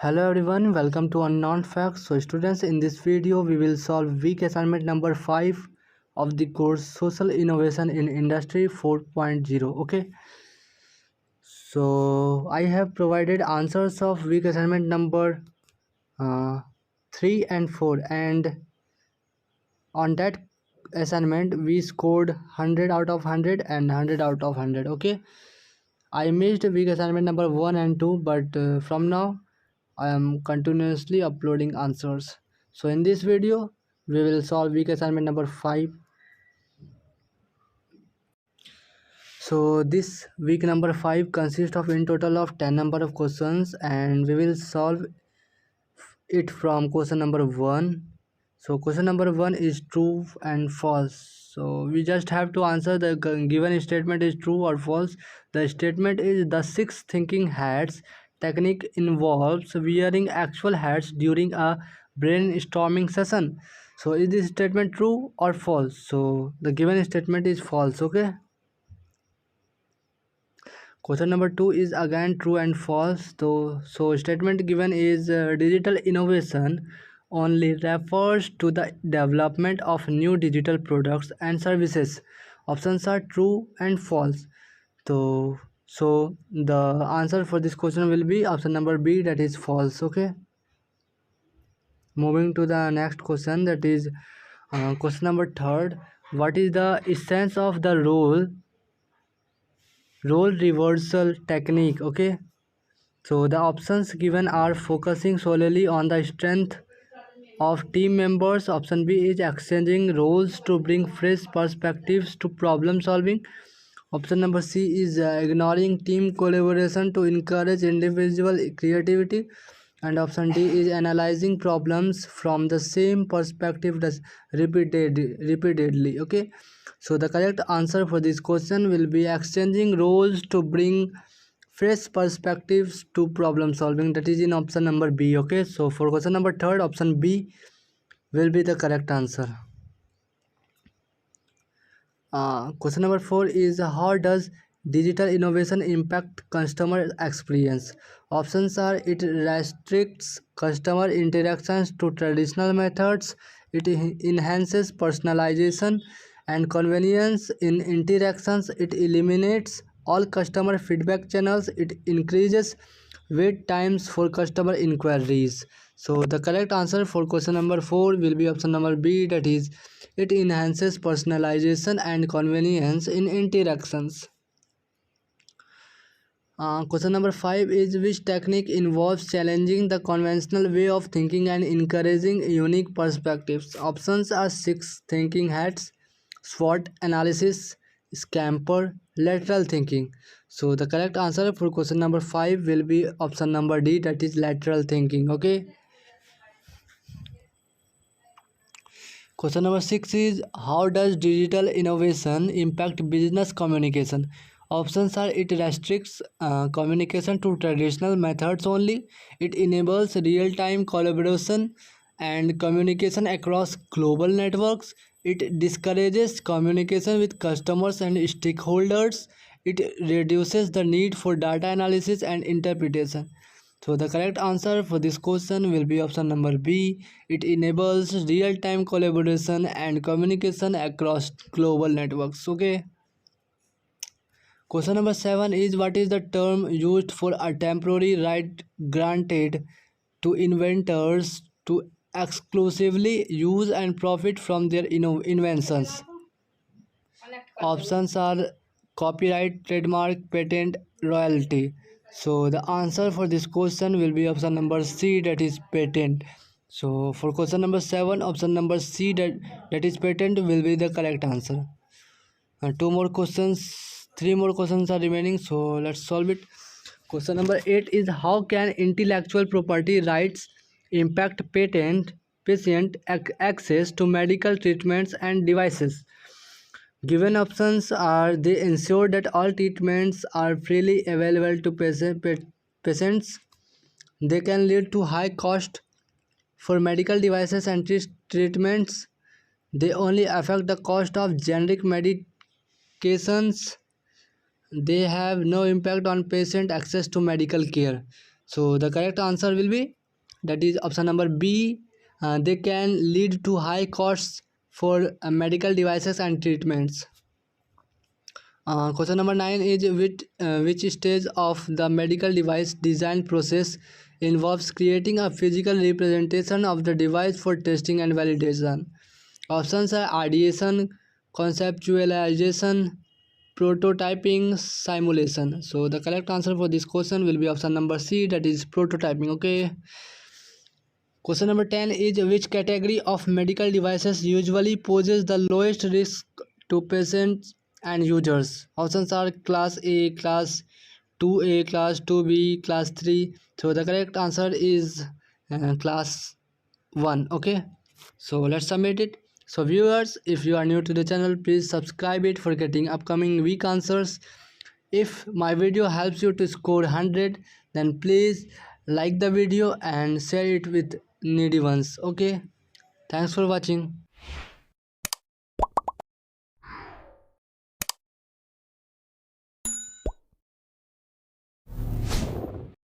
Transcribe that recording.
Hello everyone, welcome to Unknown Facts. So students, in this video we will solve week assignment number 5 of the course Social Innovation in Industry 4.0. Okay, so I have provided answers of week assignment number uh, 3 and 4, and on that assignment we scored 100 out of 100 and 100 out of 100. Okay, I missed week assignment number 1 and 2, but from now I am continuously uploading answers. So in this video we will solve week assignment number 5. So this week number 5 consists of in total of 10 number of questions, and we will solve it from question number 1. So question number 1 is true and false. So we just have to answer the given statement is true or false. The statement is the 6 thinking hats technique involves wearing actual hats during a brainstorming session. So is this statement true or false? So the given statement is false. Okay. Question number 2 is again true and false. So statement given is digital innovation only refers to the development of new digital products and services. Options are true and false. So the answer for this question will be option number B, that is false. Okay. Moving to the next question, that is question number 3. What is the essence of the role reversal technique? Okay, so the options given are focusing solely on the strength of team members. Option B is exchanging roles to bring fresh perspectives to problem solving. Option number C is ignoring team collaboration to encourage individual creativity. And option D is analyzing problems from the same perspective as repeatedly. Okay, so the correct answer for this question will be exchanging roles to bring fresh perspectives to problem solving, that is in option number B. Okay, so for question number 3, option B will be the correct answer. Question number 4 is how does digital innovation impact customer experience? Options are it restricts customer interactions to traditional methods, it enhances personalization and convenience in interactions, it eliminates all customer feedback channels, it increases wait times for customer inquiries. So the correct answer for question number 4 will be option number B, that is it enhances personalization and convenience in interactions. Question number 5 is which technique involves challenging the conventional way of thinking and encouraging unique perspectives? Options are 6 thinking hats, SWOT analysis, scamper, lateral thinking. So the correct answer for question number 5 will be option number D, that is lateral thinking. Okay. Question number 6 is how does digital innovation impact business communication? Options are it restricts communication to traditional methods only, it enables real-time collaboration and communication across global networks, it discourages communication with customers and stakeholders, it reduces the need for data analysis and interpretation. So the correct answer for this question will be option number B. It enables real-time collaboration and communication across global networks. Okay. Question number 7 is what is the term used for a temporary right granted to inventors to exclusively use and profit from their inventions? Options are copyright, trademark, patent, royalty. So the answer for this question will be option number C, that is patent. So for question number 7, option number C, that is patent will be the correct answer. Three more questions are remaining, so let's solve it. Question number 8 is how can intellectual property rights impact patient access to medical treatments and devices? Given options are they ensure that all treatments are freely available to patients. They can lead to high cost for medical devices and treatments. They only affect the cost of generic medications. They have no impact on patient access to medical care. So the correct answer will be, that is option number B. They can lead to high costs for medical devices and treatments. Question number 9 is, which stage of the medical device design process involves creating a physical representation of the device for testing and validation? Options are ideation, conceptualization, prototyping, simulation. So the correct answer for this question will be option number C, that is prototyping. Okay. Question number 10 is, which category of medical devices usually poses the lowest risk to patients and users? Options are class A, class 2A, class 2B, class 3. So the correct answer is class 1. Okay. So let's submit it. So viewers, if you are new to the channel, please subscribe it for getting upcoming week answers. If my video helps you to score 100, then please like the video and share it with needy ones. Okay, thanks for watching.